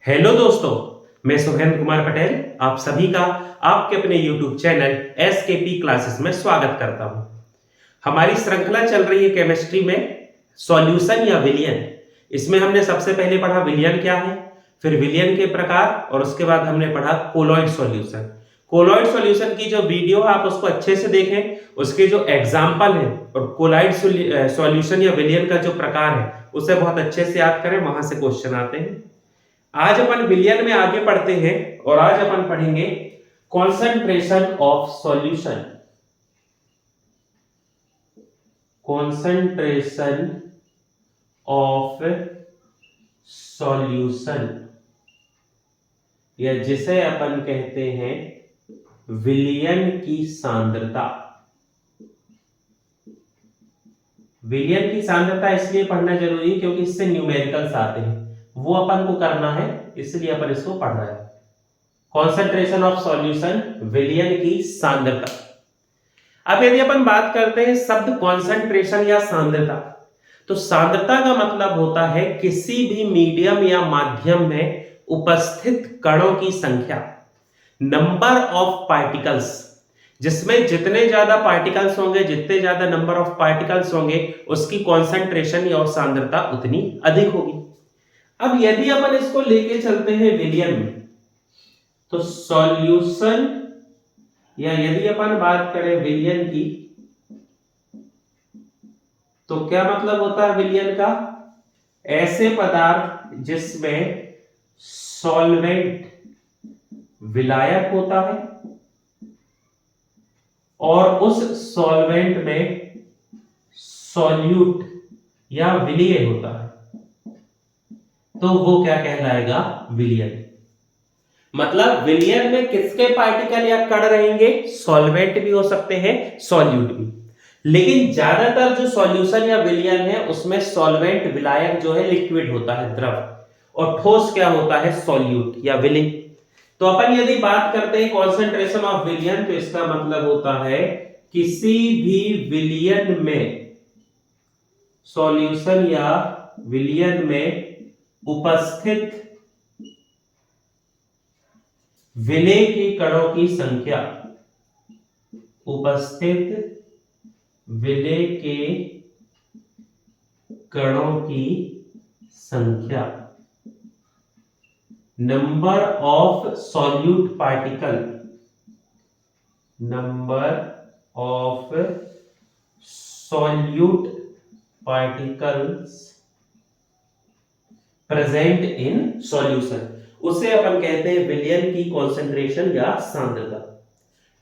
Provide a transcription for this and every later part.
Hello दोस्तों, मैं सुहेंद्र कुमार पटेल आप सभी का आपके अपने YouTube चैनल SKP क्लासेस में स्वागत करता हूं। हमारी श्रृंखला चल रही है केमिस्ट्री में सॉल्यूशन या विलयन। इसमें हमने सबसे पहले पढ़ा विलयन क्या है, फिर विलयन के प्रकार और उसके बाद हमने पढ़ा कोलॉइड सॉल्यूशन। कोलॉइड सॉल्यूशन की जो वीडियो है आप उसको अच्छे से देखें, उसके जो एग्जाम्पल है और कोलॉइड सॉल्यूशन या विलयन का जो प्रकार है उसे बहुत अच्छे से याद करें, वहां से क्वेश्चन आते हैं। आज अपन विलयन में आगे पढ़ते हैं और आज अपन पढ़ेंगे concentration of solution. Concentration of solution या जिसे अपन कहते हैं विलयन की सांद्रता। विलयन की सांद्रता इसलिए पढ़ना जरूरी है क्योंकि इससे न्यूमेरिकल्स आते हैं, वो अपन को करना है, इसलिए अपन इसको पढ़ रहे हैं। कॉन्सेंट्रेशन ऑफ सॉल्यूशन, विलयन की सांद्रता। अब यदि अपन बात करते हैं शब्द कॉन्सेंट्रेशन या सांद्रता, तो सांद्रता का मतलब होता है किसी भी मीडियम या माध्यम में उपस्थित कणों की संख्या, नंबर ऑफ पार्टिकल्स, जिसमें जितने ज्यादा पार्टिकल्स होंगे, जितने ज्यादा नंबर ऑफ पार्टिकल्स होंगे, उसकी कॉन्सेंट्रेशन या सांद्रता उतनी अधिक होगी। अब यदि अपन इसको लेके चलते हैं विलयन में, तो सॉल्यूशन या यदि अपन बात करें विलयन की, तो क्या मतलब होता है विलयन का? ऐसे पदार्थ जिसमें सॉल्वेंट विलायक होता है और उस सॉल्वेंट में सॉल्यूट या विलीय होता है, तो वो क्या कहलाएगा? विलयन। मतलब विलयन में किसके पार्टिकल या कण रहेंगे? सॉल्वेंट भी हो सकते हैं, सॉल्यूट भी। लेकिन ज्यादातर जो सॉल्यूशन या विलयन है उसमें सॉल्वेंट विलायक जो है लिक्विड होता है, द्रव, और ठोस क्या होता है? सॉल्यूट या विलय। तो अपन यदि बात करते हैं कॉन्सेंट्रेशन ऑफ विलयन, तो इसका मतलब होता है किसी भी विलयन में, सॉल्यूशन या विलयन में उपस्थित विलय के कणों की संख्या, उपस्थित विलय के कणों की संख्या, number of solute particle, number of solute particles present in solution, उसे अपन कहते हैं विलयन की कॉन्सेंट्रेशन या सांद्रता।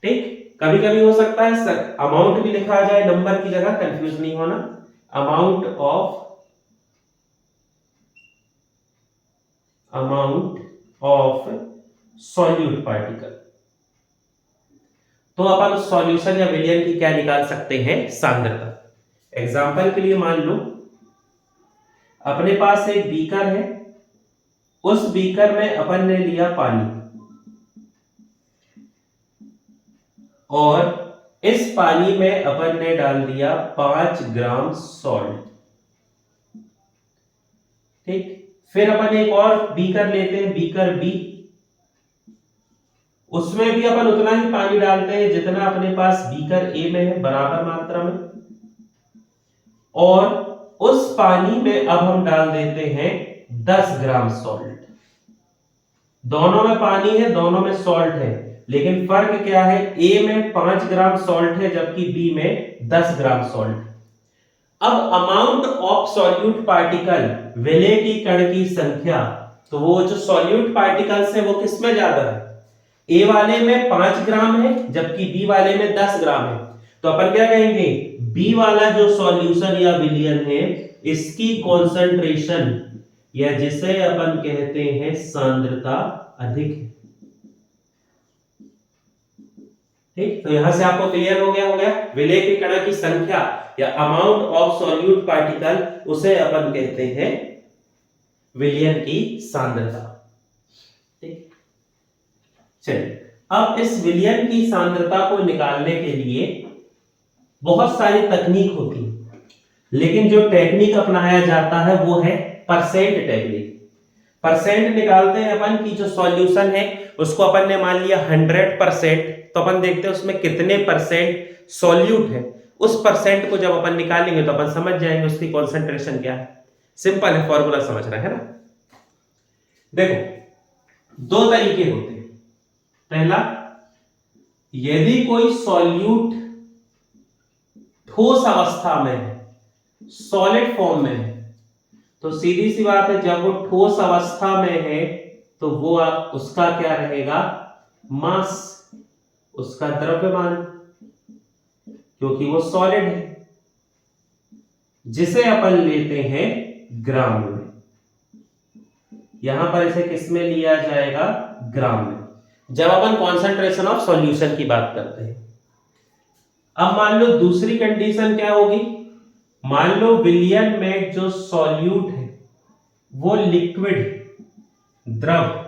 ठीक, कभी कभी हो सकता है अमाउंट भी लिखा जाए नंबर की जगह, कंफ्यूज नहीं होना। Amount of solute particle. तो अपन सॉल्यूशन या विलयन की क्या निकाल सकते हैं? सांद्रता। एग्जांपल के लिए मान लो अपने पास एक बीकर है, उस बीकर में अपन ने लिया पानी और इस पानी में अपन ने डाल दिया 5 ग्राम सॉल्ट। ठीक, फिर अपन एक और बीकर लेते हैं, बीकर बी, उसमें भी अपन उतना ही पानी डालते हैं जितना अपने पास बीकर ए में है, बराबर मात्रा में, और उस पानी में अब हम डाल देते हैं 10 ग्राम सॉल्ट। दोनों में पानी है, दोनों में सॉल्ट है, लेकिन फर्क क्या है? ए में 5 ग्राम सॉल्ट है जबकि बी में 10 ग्राम सॉल्ट। अब अमाउंट ऑफ सॉल्यूट पार्टिकल, विलय की कण की संख्या, तो वो जो सॉल्यूट पार्टिकल्स है वो किसमें ज्यादा है? ए वाले में 5 ग्राम है जबकि बी वाले में 10 ग्राम है। तो अपन क्या कहेंगे? बी वाला जो सॉल्यूशन या विलयन है, इसकी कॉन्सेंट्रेशन या जिसे अपन कहते हैं सांद्रता अधिक है। ठीक, तो यहां से आपको क्लियर हो गया विलय के कण की संख्या या अमाउंट ऑफ सॉल्यूट पार्टिकल, उसे अपन कहते हैं विलयन की सांद्रता। ठीक, चलिए अब इस विलयन की सांद्रता को निकालने के लिए बहुत सारी तकनीक होती है, लेकिन जो टेक्निक अपनाया जाता है वो है परसेंट टेक्निक। परसेंट निकालते हैं अपन की जो सॉल्यूशन है उसको अपन ने मान लिया 100%, तो अपन देखते हैं उसमें कितने परसेंट सॉल्यूट है। उस परसेंट को जब अपन निकालेंगे तो अपन समझ जाएंगे उसकी कॉन्सेंट्रेशन क्या है। सिंपल है, फॉर्मूला समझना है ना। देखो दो तरीके होते हैं। पहला, यदि कोई सॉल्यूट ठोस अवस्था में है, सॉलिड फॉर्म में है, तो सीधी सी बात है जब वो ठोस अवस्था में है तो वो उसका क्या रहेगा, मास, उसका द्रव्यमान, क्योंकि वो सॉलिड है, जिसे अपन लेते हैं ग्राम में। यहां पर इसे किस में लिया जाएगा, ग्राम में, जब अपन कॉन्सेंट्रेशन ऑफ सॉल्यूशन की बात करते हैं। अब मान लो दूसरी कंडीशन क्या होगी, मान लो विलियन में जो सॉल्यूट है वो लिक्विड, द्रव,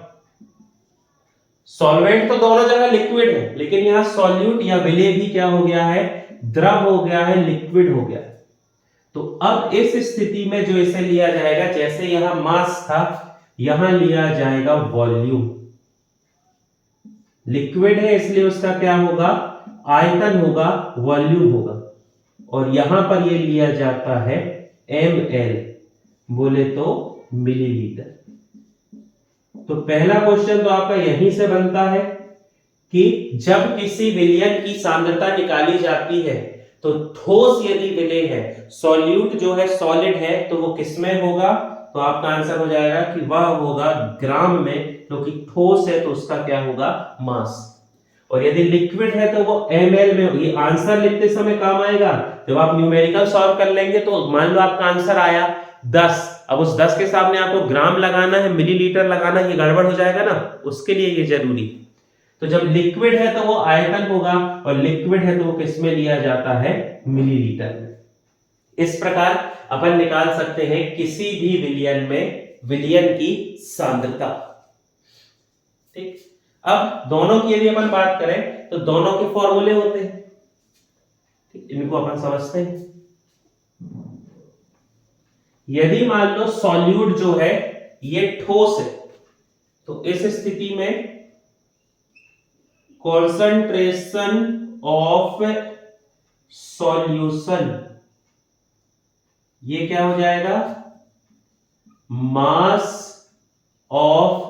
सॉल्वेंट तो दोनों जगह लिक्विड है, लेकिन यहां सॉल्यूट या विलेय भी क्या हो गया है, द्रव हो गया है, लिक्विड हो गया है। तो अब इस स्थिति में जो इसे लिया जाएगा, जैसे यहां मास था, यहां लिया जाएगा वॉल्यूम। लिक्विड है इसलिए उसका क्या होगा, आयतन होगा, वॉल्यूम होगा, और यहां पर ये लिया जाता है ml, बोले तो मिलीलीटर। तो पहला क्वेश्चन तो आपका यहीं से बनता है कि जब किसी विलयन की सांद्रता निकाली जाती है तो ठोस यदि विलय है, सॉल्यूट जो है सॉलिड है, तो वो किसमें होगा, तो आपका आंसर हो जाएगा कि वह होगा ग्राम में, क्योंकि ठोस है तो उसका क्या होगा, मास। और यदि लिक्विड है तो वो ml में होगी। आंसर लिखते समय काम आएगा, जब आप न्यूमेरिकल सॉल्व कर लेंगे तो मान लो आपका आंसर आया 10, अब उस 10 के सामने आपको ग्राम लगाना है, मिलीलीटर लगाना है, ये गड़बड़ हो जाएगा ना, उसके लिए ये जरूरी है। तो जब लिक्विड है तो वो आयतन होगा, और लिक्विड है तो वो किस में लिया जाता है, मिलीलीटर में। इस प्रकार अपन निकाल सकते हैं किसी भी विलयन में विलयन की सांद्रता। ठीक, अब दोनों की यदि अपन बात करें तो दोनों के फॉर्मूले होते हैं, इनको अपन समझते हैं। यदि मान लो सॉल्यूट जो है ये ठोस है, तो इस स्थिति में कॉन्सेंट्रेशन ऑफ सॉल्यूशन, ये क्या हो जाएगा, mass of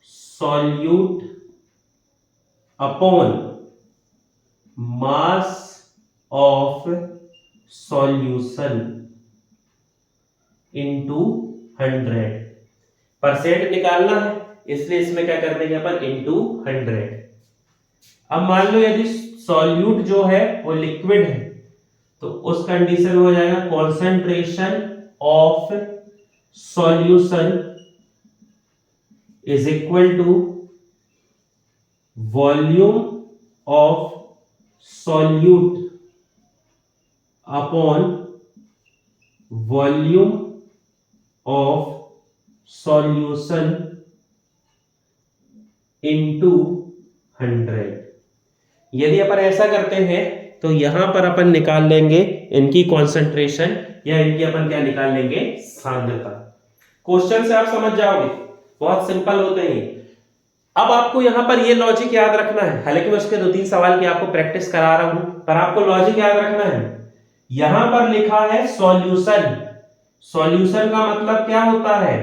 solute upon mass of solution into 100%। निकालना है इसलिए इसमें क्या कर देंगे अपन, इनटू 100। अब मान लो यदि सॉल्यूट जो है वो लिक्विड है, तो उस कंडीशन में हो जाएगा concentration of solution is equal to volume of solute upon volume of solution into 100। यदि अपन ऐसा करते हैं तो यहां पर अपन निकाल लेंगे इनकी कॉन्सेंट्रेशन, या इनकी अपन क्या निकाल लेंगे, सांद्रता। क्वेश्चन से आप समझ जाओगे, बहुत सिंपल होते हैं। अब आपको यहां पर ये लॉजिक याद रखना है, हालांकि मैं उसके 2-3 सवाल की आपको प्रैक्टिस करा रहा हूं, पर आपको लॉजिक याद रखना है। यहां पर लिखा है सॉल्यूशन, सॉल्यूशन का मतलब क्या होता है,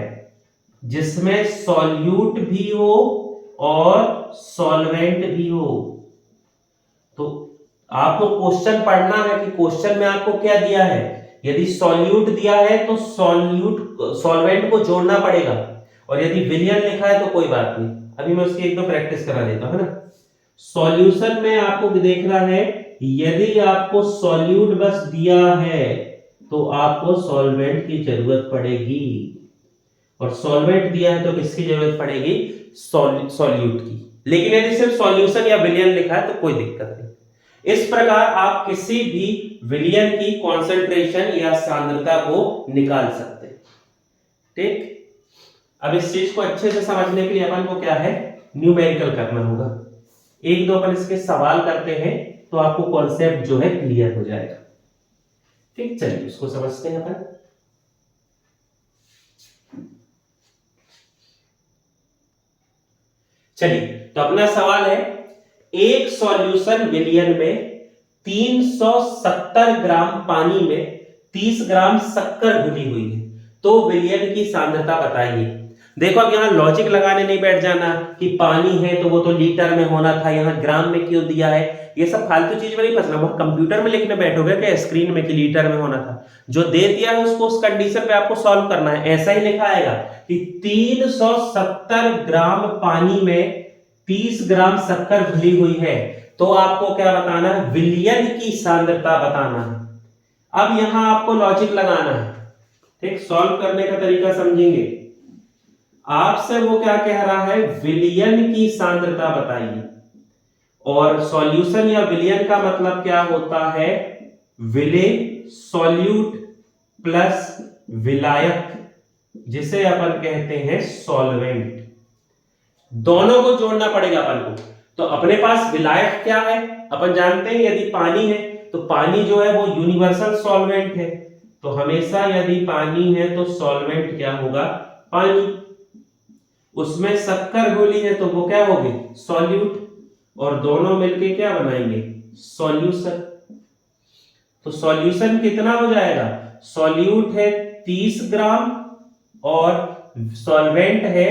जिसमें सॉल्यूट भी हो और सॉल्वेंट भी हो। तो आपको क्वेश्चन पढ़ना है कि क्वेश्चन में आपको क्या दिया है, यदि सॉल्यूट दिया है तो सॉल्वेंट को जोड़ना पड़ेगा, और यदि विलयन लिखा है तो कोई बात नहीं। अभी मैं उसकी एक दो प्रैक्टिस करा देता हूं ना। सॉल्यूशन में आपको देखना है, यदि आपको सॉल्यूट बस दिया है तो आपको सॉल्वेंट की जरूरत पड़ेगी, और सॉल्वेंट दिया है तो किसकी जरूरत पड़ेगी, सॉल्यूट की। लेकिन यदि सिर्फ सॉल्यूशन या विलयन लिखा है तो कोई दिक्कत नहीं। इस प्रकार आप किसी भी विलयन की कॉन्सेंट्रेशन या सांद्रता को निकाल सकते हैं। ठीक, अब इस चीज को अच्छे से समझने के लिए अपन को क्या है, न्यूमेरिकल करना होगा। एक दो अपन इसके सवाल करते हैं तो आपको कॉन्सेप्ट जो है क्लियर हो जाएगा। ठीक, चलिए उसको समझते हैं अपन। चलिए, तो अपना सवाल है, एक सॉल्यूशन विलियन में 370 ग्राम पानी में 30 ग्राम शक्कर घुली हुई है, तो विलियन की सांद्रता बताइए। देखो, अब यहाँ लॉजिक लगाने नहीं बैठ जाना कि पानी है तो वो तो लीटर में होना था, यहाँ ग्राम में क्यों दिया है, ये सब फालतू चीज में नहीं फंसना। वो कंप्यूटर में लिखने बैठोगे क्या स्क्रीन में कि लीटर में होना था, जो दे दिया है उसको उस कंडीशन पे आपको सॉल्व करना है। ऐसा ही लिखा आएगा कि 370 ग्राम पानी में 30 ग्राम शक्कर घुली हुई है, तो आपको क्या बताना है, विलियन की सांद्रता बताना है। अब यहां आपको लॉजिक लगाना है, ठीक, सॉल्व करने का तरीका समझेंगे। आपसे वो क्या कह रहा है, विलियन की सांद्रता बताइए, और सॉल्यूशन या विलियन का मतलब क्या होता है, विले, सॉल्यूट प्लस विलायक, जिसे अपन कहते हैं सॉल्वेंट। दोनों को जोड़ना पड़ेगा अपन को। तो अपने पास विलायक क्या है, अपन जानते हैं यदि पानी है तो पानी जो है वो यूनिवर्सल सॉल्वेंट है, तो हमेशा यदि पानी है तो सॉल्वेंट क्या होगा, पानी। उसमें शक्कर घुली है तो वो क्या होगी, सॉल्यूट, और दोनों मिलके क्या बनाएंगे, सॉल्यूशन। तो सॉल्यूशन कितना हो जाएगा, सॉल्यूट है 30 ग्राम और सॉल्वेंट है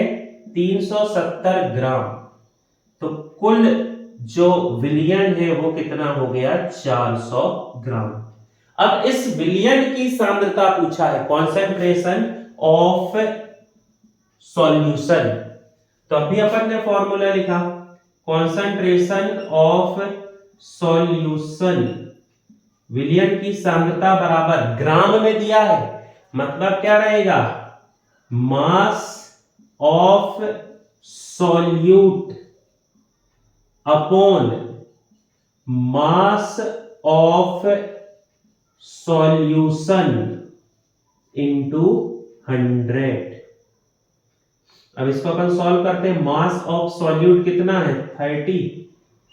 370 ग्राम, तो कुल जो विलियन है वो कितना हो गया, 400 ग्राम। अब इस विलियन की सांद्रता पूछा है, कॉन्सेंट्रेशन ऑफ सॉल्यूशन, तो अभी अपन ने फॉर्मूला लिखा, कॉन्सेंट्रेशन ऑफ सॉल्यूशन, विलियन की सांद्रता बराबर ग्राम में दिया है, मतलब क्या रहेगा, mass of solute upon mass of solution into 100। अब इसको अपन सॉल्व करते हैं, मास ऑफ सॉल्यूट कितना है 30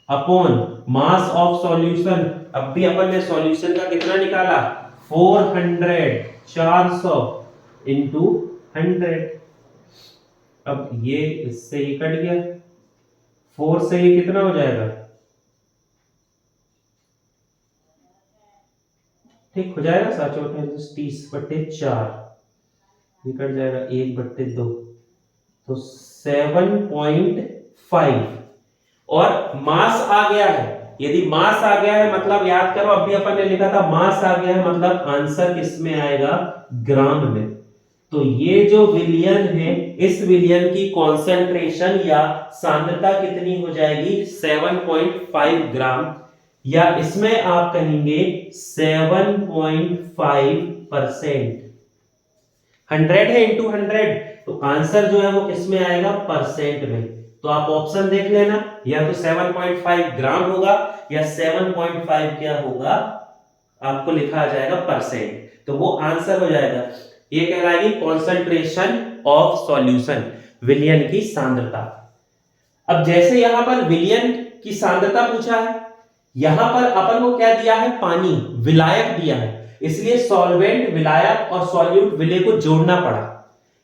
अपॉन मास ऑफ सॉल्यूशन, अब भी अपन ने सॉल्यूशन का कितना निकाला 400, 400 इंटू 100। अब ये इससे ही कट गया, 4 से ये कितना हो जाएगा, ठीक हो जाएगा, 30/4, ये कट जाएगा 1/2, तो 7.5। और मास आ गया है, यदि मास आ गया है मतलब याद करो अभी अपन ने लिखा था मास आ गया है मतलब आंसर किस में आएगा, ग्राम में। तो ये जो विलियन है, इस विलियन की कॉन्सेंट्रेशन या सांद्रता कितनी हो जाएगी, 7.5 ग्राम, या इसमें आप कहेंगे 7.5%। 100 है इंटू 100, तो आंसर जो है वो किसमें आएगा, परसेंट में। तो आप ऑप्शन देख लेना, या तो 7.5 ग्राम होगा या 7.5 क्या होगा, आपको लिखा आ जाएगा परसेंट, तो वो आंसर हो जाएगा। ये कहलाएगी कॉन्सेंट्रेशन ऑफ सॉल्यूशन, विलियन की सांद्रता। अब जैसे यहां पर विलियन की सांद्रता पूछा है, यहां पर अपन को क्या दिया है, पानी, विलायक दिया है, इसलिए सॉल्वेंट, विलायक और सॉल्यूट, विले को जोड़ना पड़ा।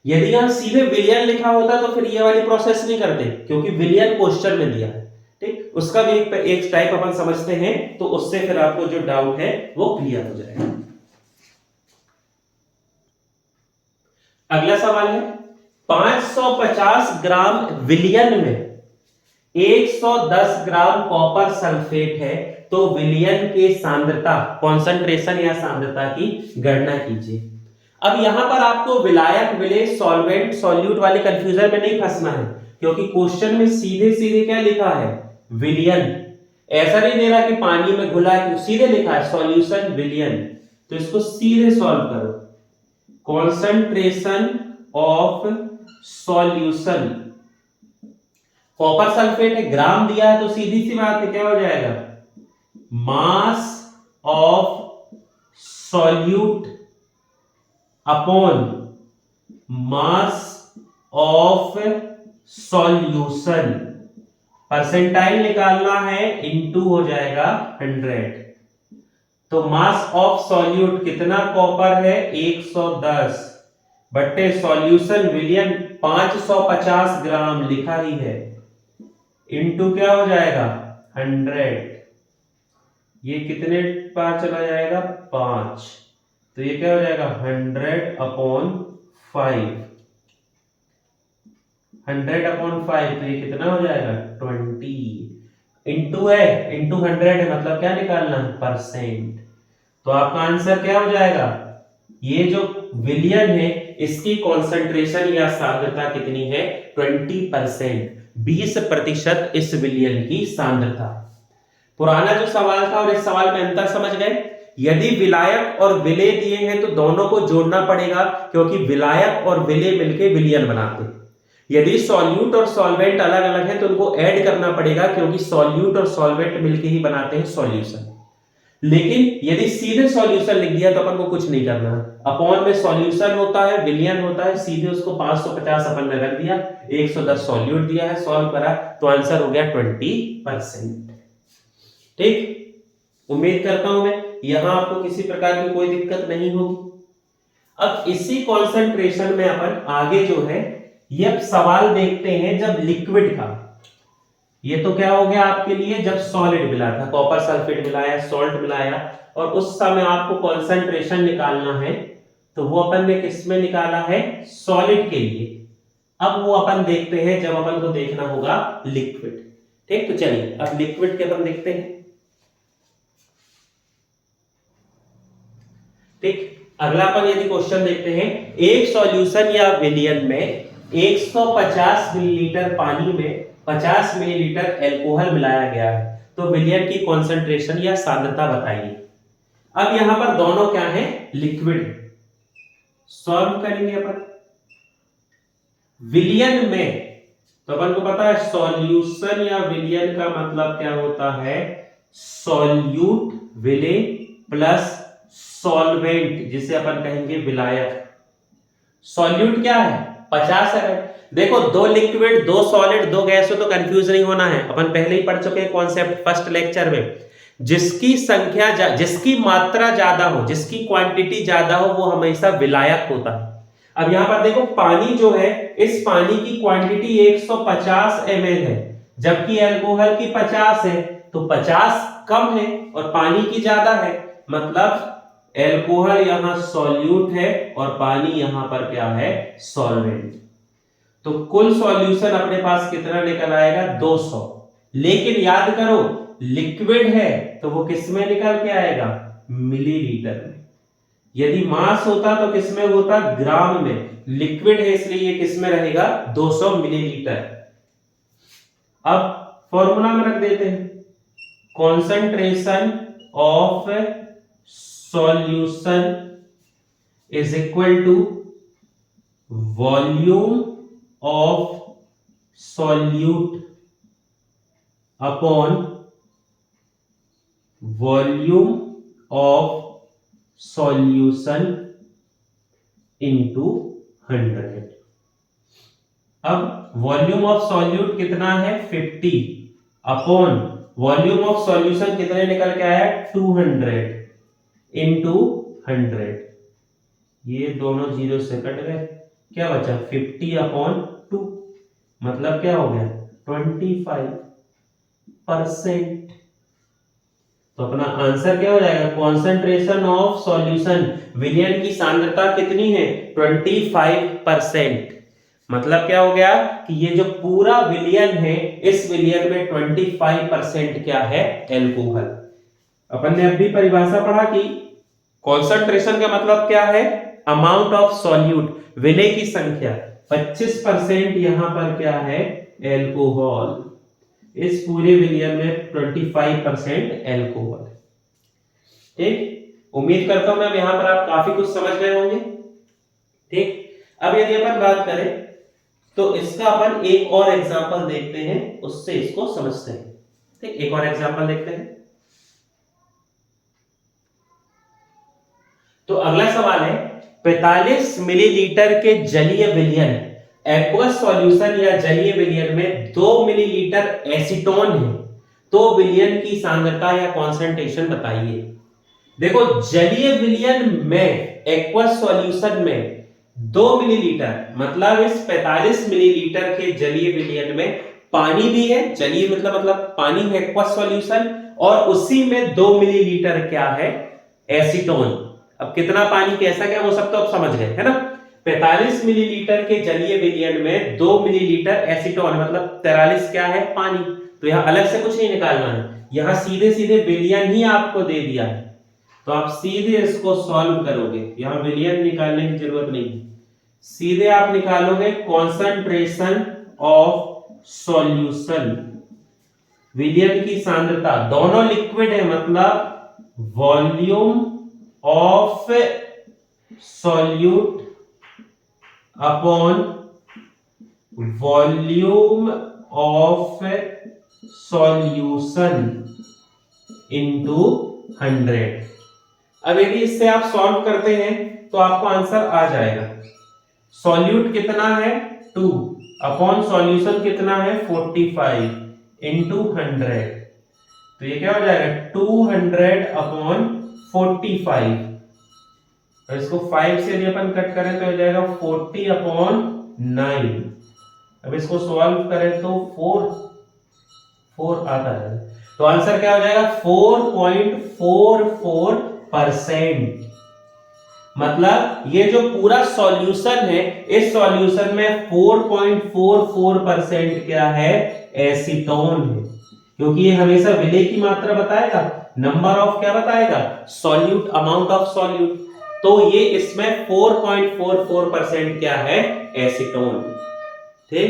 यदि यहां सीधे विलियन लिखा होता तो फिर ये वाली प्रोसेस नहीं करते, क्योंकि विलियन क्वेश्चन में दिया है, ठीक। उसका भी एक टाइप अपन समझते हैं, तो उससे फिर आपको जो डाउट है वो क्लियर हो जाएगा। अगला सवाल है, 550 ग्राम विलियन में 110 ग्राम कॉपर सल्फेट है, तो विलियन के सांद्रता, कॉन्सेंट्रेशन या सांद्रता की गणना कीजिए। अब यहां पर आपको विलायक, विले, सॉल्वेंट, सॉल्यूट वाले कंफ्यूजन में नहीं फंसना है, क्योंकि क्वेश्चन में सीधे सीधे क्या लिखा है, विलियन। ऐसा नहीं दे रहा कि पानी में घुला है, सीधे लिखा है सॉल्यूशन विलियन, तो इसको सीधे सॉल्व करो। Concentration of solution, copper sulphate है, ग्राम दिया है, तो सीधी सी बात है, क्या हो जाएगा, mass of solute upon mass of solution, percentile निकालना है, इंटू हो जाएगा 100। तो मास ऑफ सॉल्यूट कितना कॉपर है, 110 बट्टे सॉल्यूशन विलियन 550 ग्राम लिखा ही है, इंटू क्या हो जाएगा 100, ये कितने बार चला जाएगा 5, तो ये क्या हो जाएगा 100/5, 100/5, तो ये कितना हो जाएगा 20, इंटू है, इंटू 100 है, मतलब क्या निकालना है परसेंट। तो आपका आंसर क्या हो जाएगा, ये जो विलियन है इसकी कॉन्सेंट्रेशन या सांद्रता कितनी है 20%, 20% इस विलियन की सांद्रता। पुराना जो सवाल था और इस सवाल में अंतर समझ गए। यदि विलायक और विलेय दिए हैं तो दोनों को जोड़ना पड़ेगा, क्योंकि विलायक और विलेय मिलके विलियन बनाते हैं। यदि सॉल्यूट और सॉल्वेंट अलग अलग है तो उनको ऐड करना पड़ेगा, क्योंकि सॉल्यूट और सॉल्वेंट मिलके ही बनाते हैं सॉल्यूशन। लेकिन यदि सीधे सॉल्यूशन लिख दिया तो अपन को कुछ नहीं करना है, अपॉन में सॉल्यूशन होता है, विलियन होता है, सीधे उसको 550 अपन ने रख दिया, 110 सॉल्यूट दिया है, सॉल्व करा, तो आंसर हो गया 20%। ठीक, उम्मीद करता हूं मैं यहां आपको किसी प्रकार की कोई दिक्कत नहीं होगी। अब इसी कॉन्सेंट्रेशन में अपन आगे जो है ये अब सवाल देखते हैं जब लिक्विड का। ये तो क्या हो गया आपके लिए जब सॉलिड मिला था, कॉपर सल्फेट मिलाया, सॉल्ट मिलाया, और उस समय आपको कॉन्सेंट्रेशन निकालना है, तो वो अपन ने किस में निकाला है सॉलिड के लिए। अब वो अपन देखते हैं जब अपन को देखना होगा लिक्विड। ठीक, तो चलिए अब लिक्विड के अपन देखते हैं। ठीक, अगला अपन यदि क्वेश्चन देखते हैं, एक सॉल्यूशन या विलियन में 150 मिलीलीटर पानी में 50 मिलीलीटर एल्कोहल मिलाया गया है, तो विलियन की कॉन्सेंट्रेशन या सांद्रता बताइए। अब यहां पर दोनों क्या है लिक्विड, सॉल्व करेंगे अपन। विलियन में तो अपन को पता है सॉल्यूशन या विलियन का मतलब क्या होता है, सॉल्यूट विलेय प्लस सॉल्वेंट, जिसे अपन कहेंगे विलायक। सॉल्यूट क्या है 50 है। देखो, दो लिक्विड, दो सॉलिड, दो गैस हो तो कंफ्यूज नहीं होना है, अपन पहले ही पढ़ चुके हैं कॉन्सेप्ट फर्स्ट लेक्चर में। जिसकी संख्या जिसकी मात्रा ज्यादा हो, जिसकी क्वांटिटी ज्यादा हो, वो हमेशा विलायक होता है। अब यहां पर देखो, पानी जो है, इस पानी की क्वांटिटी 150 ml है, जबकि अल्कोहल की 50 है, तो 50 कम है और पानी की ज्यादा है, मतलब एल्कोहल यहां सॉल्यूट है और पानी यहां पर क्या है सॉल्वेंट। तो कुल सॉल्यूशन अपने पास कितना निकल आएगा 200। लेकिन याद करो लिक्विड है तो वो किस में निकल के आएगा मिलीलीटर में। यदि मास होता तो किस में होता ग्राम में, लिक्विड है इसलिए ये किस में रहेगा 200 मिलीलीटर। अब फॉर्मूला में रख देते हैं, concentration of solution is equal to volume of solute upon volume of solution into 100। अब वॉल्यूम ऑफ सॉल्यूट कितना है 50 अपॉन वॉल्यूम ऑफ सॉल्यूशन कितने निकल के आया 200 इंटू 100। ये दोनों जीरो से कट गए, क्या बचा 50/2, मतलब क्या हो गया 25%। तो अपना आंसर क्या हो जाएगा, कॉन्सेंट्रेशन ऑफ सॉल्यूशन, विलियन की सांद्रता कितनी है 25%। मतलब क्या हो गया कि ये जो पूरा विलियन है, इस विलियन में 25% क्या है एल्कोहल। अपन ने अभी परिभाषा पढ़ा कि कॉन्सेंट्रेशन का मतलब क्या है अमाउंट ऑफ सॉल्यूट, विलेय की संख्या, 25% यहां पर क्या है एल्कोहल, इस पूरे विलियन में 25% एल्कोहल। ठीक, उम्मीद करता हूं मैं यहां पर आप काफी कुछ समझ गए होंगे। ठीक, अब यदि अपन बात करें तो इसका अपन एक और एग्जांपल देखते हैं, उससे इसको समझते हैं। ठीक, एक और एग्जांपल देखते हैं। तो अगला सवाल है 45 मिलीलीटर के जलीय विलयन एक्वस सॉल्यूशन या जलीय विलयन में 2 मिलीलीटर एसीटोन है, तो विलयन की सांद्रता या कॉन्सेंट्रेशन बताइए। देखो, जलीय विलयन में एक्वस सॉल्यूशन में 2 मिलीलीटर, मतलब इस 45 मिलीलीटर के जलीय विलयन में पानी भी है, जलीय मतलब पानी है एक्वस सॉल्यूशन, और उसी में 2 मिलीलीटर क्या है, एसीटोन। अब कितना पानी कैसा क्या वो सब तो आप समझ गए है ना। 45 मिलीलीटर के जलीय विलयन में 2 मिलीलीटर एसीटोन मतलब 43 क्या है, पानी। तो यहां अलग से कुछ नहीं निकालना है, यहां सीधे सीधे विलयन ही आपको दे दिया है, तो आप सीधे इसको सॉल्व करोगे, यहां विलयन निकालने की जरूरत नहीं, सीधे आप निकालोगे कॉन्सेंट्रेशन ऑफ सॉल्यूशन, विलयन की सांद्रता, दोनों लिक्विड है मतलब volume of solute upon volume of solution into 100। अब यदि इससे आप सॉल्व करते हैं तो आपको आंसर आ जाएगा, सॉल्यूट कितना है 2 अपॉन सॉल्यूशन कितना है 45 इनटू 100, तो ये क्या हो जाएगा 200 अपॉन 45, तो इसको 5 से यदि अपन कट करें तो हो जाएगा 40 अपॉन 9। अब इसको सॉल्व करें तो 4 आता है, तो आंसर क्या हो जाएगा 4.44%। मतलब ये जो पूरा सॉल्यूशन है, इस सॉल्यूशन में 4.44% क्या है, एसीटोन है, क्योंकि ये हमेशा विलय की मात्रा बताएगा, नंबर ऑफ क्या बताएगा, सॉल्यूट, अमाउंट ऑफ सॉल्यूट, तो ये इसमें 4.44% क्या है, एसीटोन। ठीक,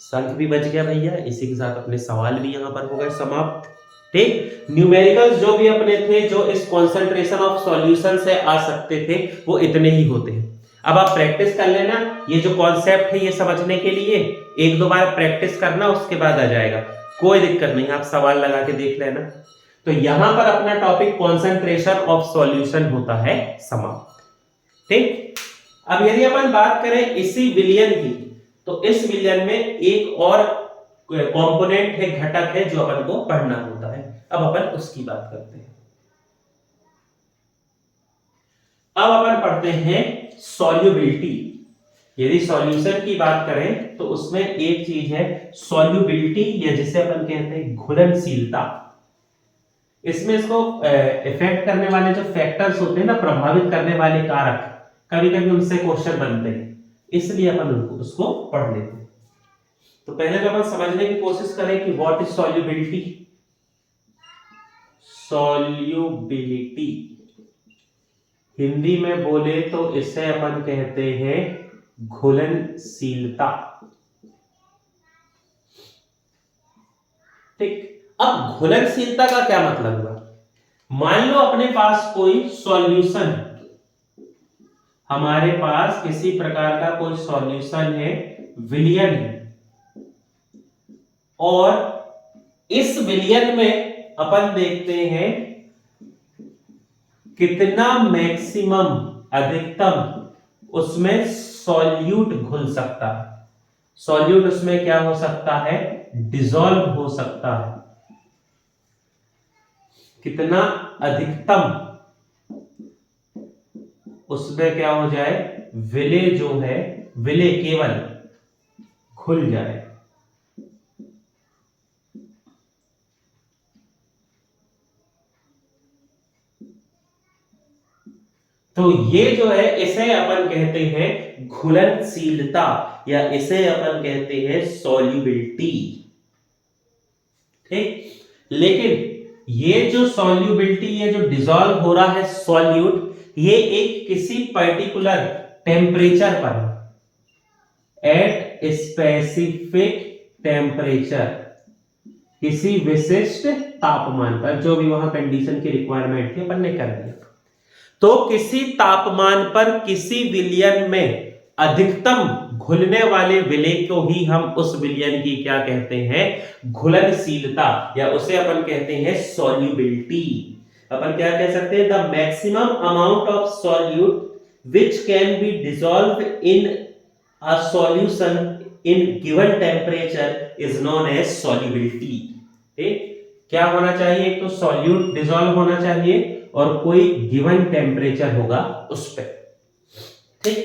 संख्या भी बच गया भैया, इसी के साथ अपने सवाल भी यहां पर हो गए समाप्त। ठीक, न्यूमेरिकल्स जो भी अपने थे जो इस कॉन्सेंट्रेशन ऑफ सॉल्यूशन से आ सकते थे वो इतने ही होते हैं। अब आप प्रैक्टिस कर लेना, ये जो कॉन्सेप्ट है ये समझने के लिए 1-2 बार प्रैक्टिस करना, उसके बाद आ जाएगा, कोई दिक्कत नहीं, आप सवाल लगा के देख लेना। तो यहां पर अपना टॉपिक कॉन्सेंट्रेशन ऑफ सॉल्यूशन होता है समाप्त। ठीक, अब यदि अपन बात करें इसी विलयन की, तो इस विलयन में एक और कंपोनेंट है, घटक है जो अपन को पढ़ना होता है, अब अपन उसकी बात करते हैं। अब अपन पढ़ते हैं सॉल्युबिलिटी। यदि सॉल्यूशन की बात करें तो उसमें एक चीज है सॉल्युबिलिटी, या जिसे अपन कहते हैं घुलनशीलता। इसमें इसको इफेक्ट करने वाले जो फैक्टर्स होते हैं ना, प्रभावित करने वाले कारक, कभी कभी उनसे क्वेश्चन बनते हैं, इसलिए अपन उनको उसको पढ़ लेते हैं। तो पहले जो अपन समझने की कोशिश करें कि what is solubility. Solubility Hindi में बोले तो इसे अपन कहते हैं घुलनशीलता। ठीक, अब घुलनशीलता का क्या मतलब हुआ, मान लो अपने पास कोई सॉल्यूशन, हमारे पास किसी प्रकार का कोई सॉल्यूशन है, विलयन है, और इस विलयन में अपन देखते हैं कितना मैक्सिमम, अधिकतम उसमें सॉल्यूट घुल सकता है, सॉल्यूट उसमें क्या हो सकता है, डिसॉल्व हो सकता है, कितना अधिकतम उसमें क्या हो जाए, विलय जो है, विलय केवल खुल जाए। तो ये जो है इसे अपन कहते हैं घुलनशीलता, या इसे अपन कहते हैं सॉल्युबिलिटी। ठीक, लेकिन ये जो सॉल्युबिलिटी, ये जो डिसॉल्व हो रहा है सॉल्यूट, ये एक किसी पर्टिकुलर टेम्परेचर पर, एट स्पेसिफिक टेम्परेचर, किसी विशिष्ट तापमान पर, जो भी वहां कंडीशन की रिक्वायरमेंट थी अपन ने कर दिया। तो किसी तापमान पर किसी विलयन में अधिकतम घुलने वाले विलय को ही हम उस विलयन की क्या कहते हैं, घुलनशीलता, या उसे अपन कहते हैं सॉल्युबिलिटी। अपन क्या कह सकते हैं, the maximum amount of solute which can be dissolve in a solution in given temperature is known as solubility. ठीक, क्या होना चाहिए, एक तो सॉल्यूट डिसॉल्व होना चाहिए और कोई गिवन टेम्परेचर होगा उस पे। ठीक,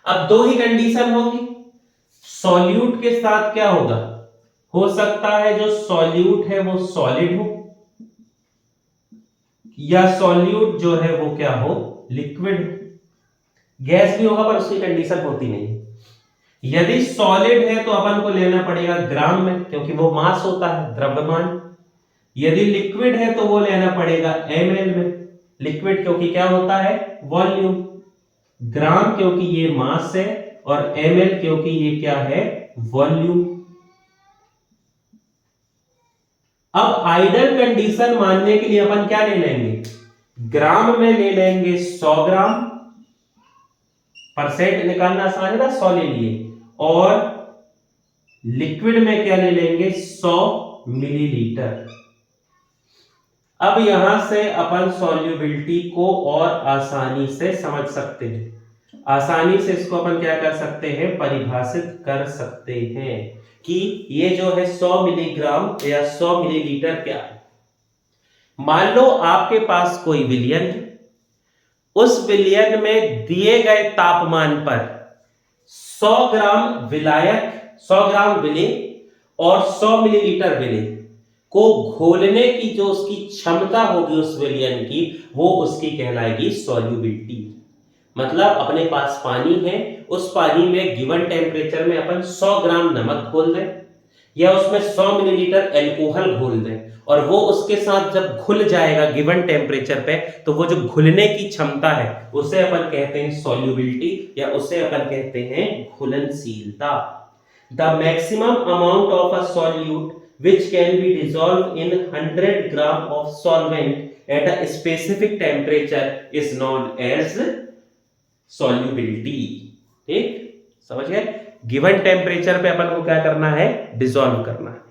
अब दो ही कंडीशन होगी, सॉल्यूट के साथ क्या होगा, हो सकता है जो सॉल्यूट है वो सॉलिड हो, या सॉल्यूट जो है वो क्या हो, लिक्विड। गैस भी होगा पर उसकी कंडीशन होती नहीं। यदि सॉलिड है तो अपन को लेना पड़ेगा ग्राम में, क्योंकि वो मास होता है, द्रव्यमान। यदि लिक्विड है तो वो लेना पड़ेगा ml में। लिक्विड क्योंकि क्या होता है, वॉल्यूम। ग्राम क्योंकि ये मास है, और ml क्योंकि ये क्या है, वॉल्यूम। अब आइडल कंडीशन मानने के लिए अपन क्या ले लेंगे, ग्राम में ले लेंगे 100 ग्राम, परसेंट निकालना आसान है ना, 100 ले लिए। और लिक्विड में क्या ले लेंगे, 100 मिलीलीटर। अब यहां से अपन सॉल्युबिलिटी को और आसानी से समझ सकते हैं। आसानी से इसको अपन क्या कर सकते हैं, परिभाषित कर सकते हैं कि ये जो है 100 मिलीग्राम या 100 मिलीलीटर क्या है। मान लो आपके पास कोई विलयन है, उस विलयन में दिए गए तापमान पर 100 ग्राम विलायक, 100 ग्राम विलेय और 100 मिलीलीटर विलेय को घोलने की जो उसकी क्षमता होगी उस विलयन की, वो उसकी कहलाएगी सॉल्युबिलिटी। मतलब अपने पास पानी है, उस पानी में गिवन टेम्परेचर में अपन 100 ग्राम नमक घोल दें, या उसमें 100 मिलीलीटर एल्कोहल घोल दें, और वो उसके साथ जब घुल जाएगा गिवन टेम्परेचर पे, तो वो जो घुलने की क्षमता है उसे अपन कहते हैं सॉल्युबिलिटी, या उसे अपन कहते हैं घुलनशीलता। The maximum amount of a solute which can be dissolved in 100 gram of solvent at a specific temperature is known as solubility। ठीक, समझ गए। गिवन टेम्परेचर पे अपन को क्या करना है, डिसॉल्व करना है।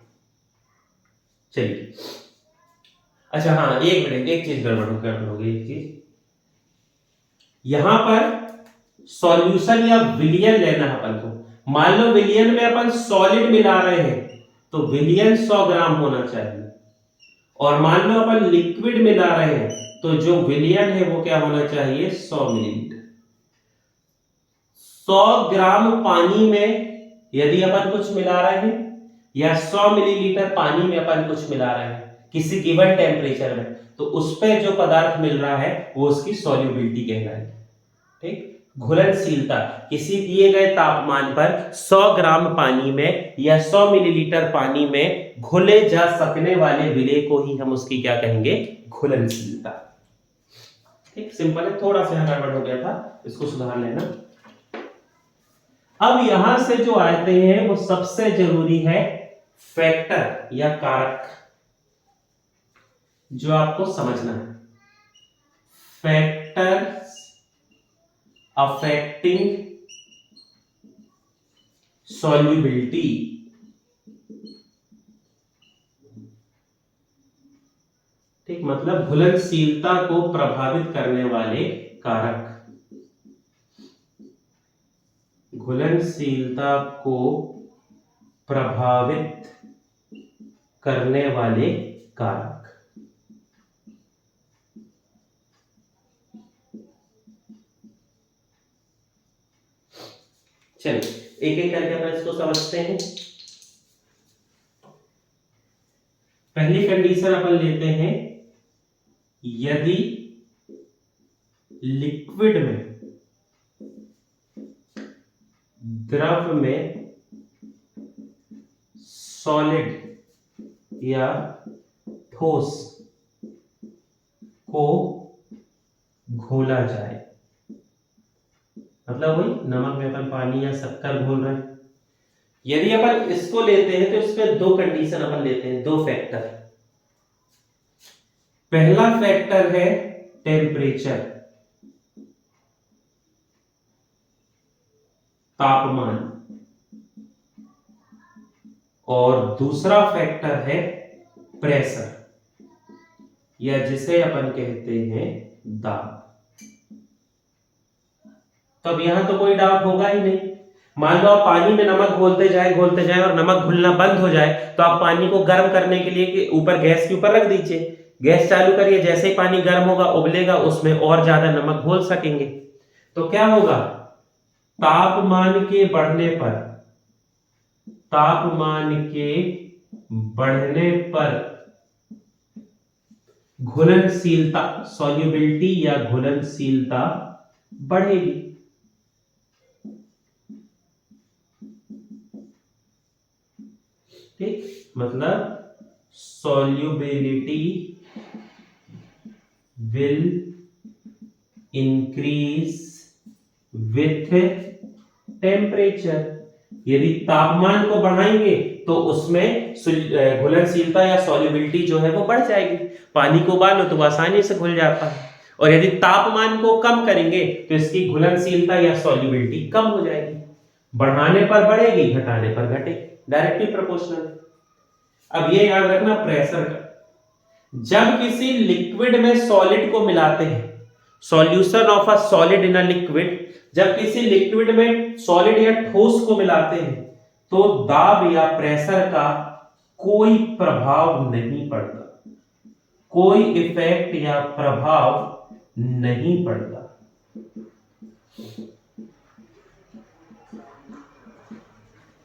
चलिए, अच्छा हाँ, एक मिनट, एक चीज गड़बड़ होगी, एक चीज यहां पर सॉल्यूशन या विलियन लेना है अपन को। मान लो विलियन में अपन सॉलिड मिला रहे हैं तो विलियन 100 ग्राम होना चाहिए, और मान लो अपन लिक्विड मिला रहे हैं तो जो विलियन है वो क्या होना चाहिए, 100 मिलीलीटर। 100 ग्राम पानी में यदि अपन कुछ मिला रहे हैं, या 100 मिलीलीटर पानी में अपन कुछ मिला रहे हैं किसी गिवन टेम्परेचर में, तो उस पे जो पदार्थ मिल रहा है वो उसकी सॉल्युबिलिटी कहलाएगी। ठीक, घुलनशीलता, किसी दिए गए तापमान पर 100 ग्राम पानी में या 100 मिलीलीटर पानी में घुले जा सकने वाले विलेय को ही हम उसकी क्या कहेंगे, घुलनशीलता। ठीक, सिंपल है, थोड़ा सा गड़बड़ हो गया था, इसको सुधार लेना। अब यहां से जो आते हैं वो सबसे जरूरी है फैक्टर या कारक, जो आपको समझना है। Factor affecting solubility। ठीक, मतलब घुलनशीलता को प्रभावित करने वाले कारक, घुलनशीलता को प्रभावित करने वाले कारक। चलिए एक एक करके अपन इसको समझते हैं। पहली कंडीशन अपन लेते हैं, यदि लिक्विड में, द्रव में सॉलिड या ठोस को घोला जाए, मतलब वही नमक में अपन पानी या शक्कर घोल रहे हैं। यदि अपन इसको लेते हैं तो इसमें दो कंडीशन अपन लेते हैं, दो फैक्टर। पहला फैक्टर है टेम्परेचर, तापमान, और दूसरा फैक्टर है प्रेशर, या जिसे अपन कहते हैं दाब। तो अब यहां तो कोई डाउट होगा ही नहीं। मान लो आप पानी में नमक घोलते जाए और नमक घुलना बंद हो जाए, तो आप पानी को गर्म करने के लिए ऊपर गैस के ऊपर रख दीजिए, गैस चालू करिए, जैसे ही पानी गर्म होगा उबलेगा, उसमें और ज्यादा नमक घोल सकेंगे। तो क्या होगा, तापमान के बढ़ने पर, तापमान के बढ़ने पर घुलनशीलता, सॉल्युबिलिटी या घुलनशीलता बढ़ेगी। ठीक, मतलब solubility will increase with temperature. यदि तापमान को बढ़ाएंगे तो उसमें घुलनशीलता या सॉल्युबिलिटी जो है वो बढ़ जाएगी। पानी को उबालो तो वो आसानी से घुल जाता है, और यदि तापमान को कम करेंगे तो इसकी घुलनशीलता या सॉल्युबिलिटी कम हो जाएगी। बढ़ाने पर बढ़ेगी, घटाने पर घटेगी, डायरेक्टली प्रोपोर्शनल। अब ये याद रखना प्रेशर का, जब किसी लिक्विड में सॉलिड को मिलाते हैं, solution of a solid in a liquid, जब किसी लिक्विड में सॉलिड या ठोस को मिलाते हैं तो दाब या प्रेशर का कोई प्रभाव नहीं पड़ता, कोई इफेक्ट या प्रभाव नहीं पड़ता।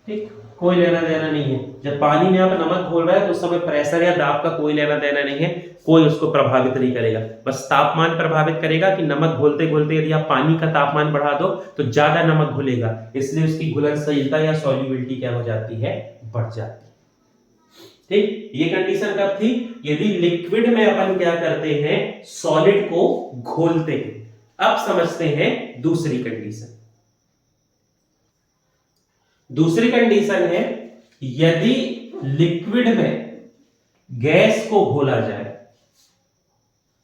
ठीक, कोई लेना देना नहीं है। जब पानी में आप नमक घोल रहे हैं तो उस समय प्रेशर या दाब का कोई लेना देना नहीं है, कोई उसको प्रभावित नहीं करेगा। बस तापमान प्रभावित करेगा कि नमक घोलते घोलते यदि आप पानी का तापमान बढ़ा दो तो ज्यादा नमक घुलेगा, इसलिए उसकी घुलनशीलता या सॉल्युबिलिटी क्या हो जाती है, बढ़ जाती है। ठीक, ये कंडीशन कब थी, यदि लिक्विड में अपन क्या करते हैं, सॉलिड को घोलते हैं। अब समझते हैं दूसरी कंडीशन। दूसरी कंडीशन है यदि लिक्विड में गैस को घोला जाए,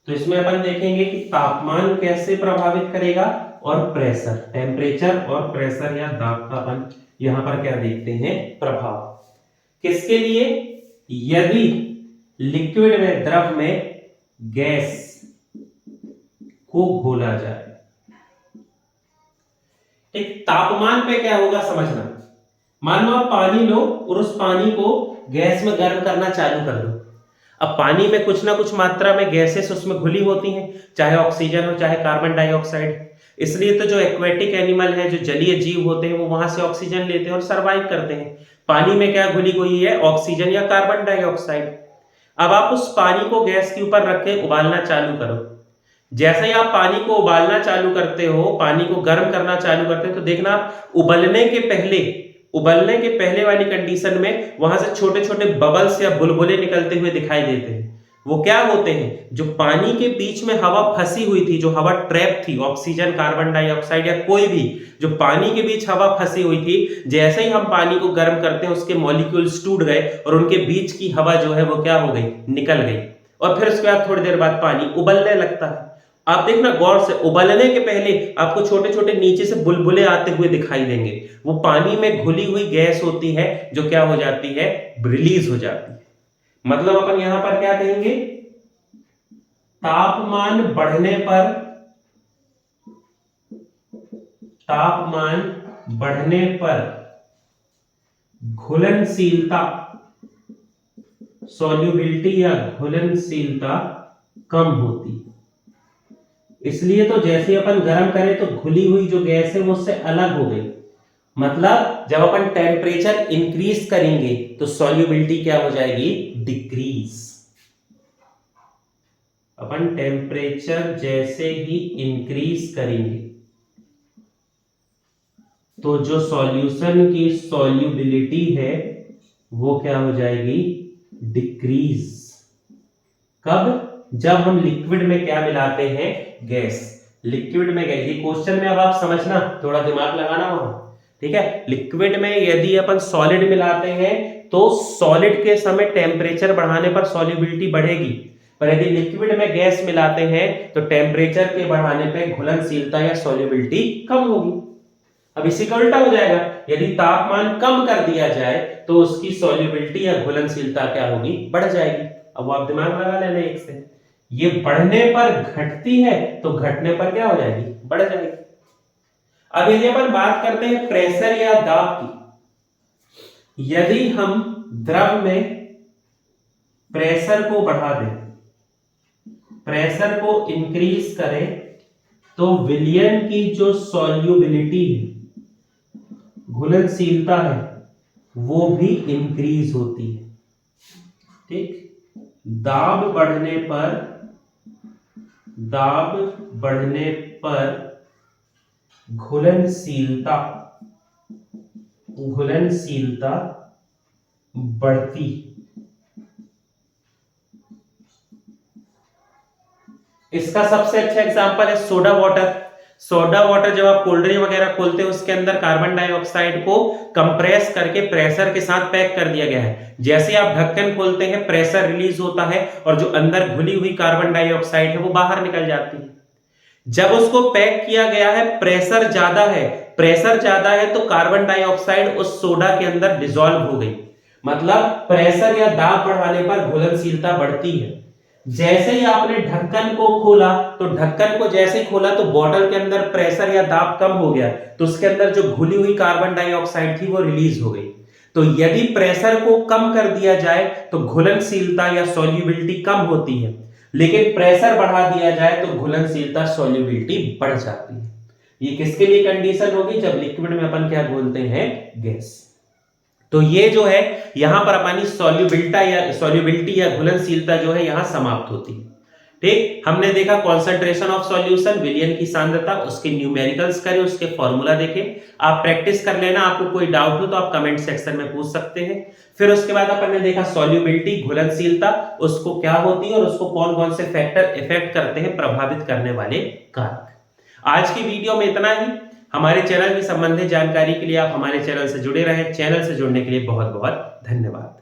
तो इसमें अपन देखेंगे कि तापमान कैसे प्रभावित करेगा और प्रेशर, टेम्परेचर और प्रेशर या दाब का अपन यहां पर क्या देखते हैं, प्रभाव। किसके लिए, यदि लिक्विड में, द्रव में गैस को घोला जाए। एक तापमान पे क्या होगा समझना। मान लो आप पानी लो और उस पानी को गैस में गर्म करना चालू कर दो। अब पानी में कुछ ना कुछ मात्रा में गैसेस उसमें घुली होती हैं, चाहे ऑक्सीजन हो चाहे कार्बन डाइऑक्साइड। इसलिए तो जो एक्वेटिक एनिमल है, जो जलीय जीव होते हैं, वो वहां से ऑक्सीजन लेते हैं और सरवाइव करते हैं। पानी में क्या घुली हुई है, ऑक्सीजन या कार्बन डाइऑक्साइड। अब आप उस पानी को गैस के ऊपर रख के उबालना चालू करो। जैसे ही आप पानी को उबालना चालू करते हो, पानी को गर्म करना चालू करते हो, तो देखना आप उबलने के पहले वाली कंडीशन में वहां से छोटे छोटे बबल्स या बुलबुले निकलते हुए दिखाई देते हैं। वो क्या होते हैं, जो पानी के बीच में हवा फंसी हुई थी, जो हवा ट्रैप थी, ऑक्सीजन, कार्बन डाइऑक्साइड या कोई भी, जो पानी के बीच हवा फंसी हुई थी, जैसे ही हम पानी को गर्म करते हैं उसके मॉलिक्यूल्स टूट गए और उनके बीच की हवा जो है वो क्या हो गई, निकल गई। और फिर उसके बाद थोड़ी देर बाद पानी उबलने लगता है। आप देखना गौर से, उबलने के पहले आपको छोटे छोटे नीचे से बुलबुले आते हुए दिखाई देंगे। वो पानी में घुली हुई गैस होती है जो क्या हो जाती है, रिलीज हो जाती है। मतलब अपन यहां पर क्या कहेंगे, तापमान बढ़ने पर घुलनशीलता, सॉल्युबिलिटी या घुलनशीलता कम होती है। इसलिए तो जैसे अपन गर्म करें तो घुली हुई जो गैस है वो उससे अलग हो गई। मतलब जब अपन टेम्परेचर इंक्रीज करेंगे तो सॉल्युबिलिटी क्या हो जाएगी, डिक्रीज। अपन टेम्परेचर जैसे ही इंक्रीज करेंगे तो जो सॉल्यूशन की सॉल्युबिलिटी है वो क्या हो जाएगी, डिक्रीज। कब, जब हम लिक्विड में क्या मिलाते हैं, गैस। लिक्विड में गैस, ये क्वेश्चन में अब आप समझना, थोड़ा दिमाग लगाना वहां, ठीक है। लिक्विड में यदि अपन सॉलिड मिलाते हैं तो सॉलिड के समय टेम्परेचर बढ़ाने पर सॉल्युबिलिटी बढ़ेगी, पर यदि लिक्विड में गैस मिलाते हैं तो टेम्परेचर के बढ़ाने पर घुलनशीलता या सॉल्युबिलिटी कम होगी। अब इसी का उल्टा हो जाएगा, यदि तापमान कम कर दिया जाए तो उसकी सॉल्युबिलिटी या घुलनशीलता क्या होगी, बढ़ जाएगी। अब वो आप दिमाग लगा लेना एक से, ये बढ़ने पर घटती है तो घटने पर क्या हो जाएगी, बढ़ जाएगी। अब यदि अपन बात करते हैं प्रेशर या दाब की, यदि हम द्रव में प्रेशर को बढ़ा दें, प्रेशर को इंक्रीज करें, तो विलयन की जो सॉल्युबिलिटी है, घुलनशीलता है, वो भी इंक्रीज होती है। ठीक, दाब बढ़ने पर घुलनशीलता बढ़ती। इसका सबसे अच्छा एग्जांपल है सोडा वाटर। सोडा वाटर जब आप कोल्ड ड्रिंक वगैरह खोलते हो उसके अंदर कार्बन डाइऑक्साइड को कंप्रेस करके प्रेशर के साथ पैक कर दिया गया है। जैसे आप ढक्कन खोलते हैं प्रेशर रिलीज होता है और जो अंदर घुली हुई कार्बन डाइऑक्साइड है वो बाहर निकल जाती है। जब उसको पैक किया गया है प्रेशर ज्यादा है तो कार्बन डाइऑक्साइड उस सोडा के अंदर डिसॉल्व हो गई। मतलब प्रेशर या दाब बढ़ाने पर घुलनशीलता बढ़ती है। जैसे ही आपने ढक्कन को खोला तो बोतल के अंदर प्रेशर या दाब कम हो गया तो उसके अंदर जो घुली हुई कार्बन डाइऑक्साइड थी वो रिलीज हो गई। तो यदि प्रेशर को कम कर दिया जाए तो घुलनशीलता या सॉल्युबिलिटी कम होती है, लेकिन प्रेशर बढ़ा दिया जाए तो घुलनशीलता सॉल्युबिलिटी बढ़ जाती है। ये किसके लिए कंडीशन होगी? जब लिक्विड में अपन क्या बोलते हैं? गैस। तो ये जो है यहां पर अपनी सॉल्युबिलिटी या घुलनशीलता जो है यहां समाप्त होती है। ठीक, हमने देखा कॉन्सेंट्रेशन ऑफ सॉल्यूशन, विलियन की सांद्रता, उसके न्यूमेरिकल्स करें, उसके फॉर्मूला देखें। आप प्रैक्टिस कर लेना, आपको कोई डाउट हो तो आप कमेंट सेक्शन में पूछ सकते हैं। फिर उसके बाद अपन ने देखा सॉल्युबिलिटी, घुलनशीलता, उसको क्या होती है और उसको कौन कौन से फैक्टर इफेक्ट करते हैं, प्रभावित करने वाले कारक। आज की वीडियो में इतना ही। हमारे चैनल की संबंधित जानकारी के लिए आप हमारे चैनल से जुड़े रहें। चैनल से जुड़ने के लिए बहुत बहुत धन्यवाद।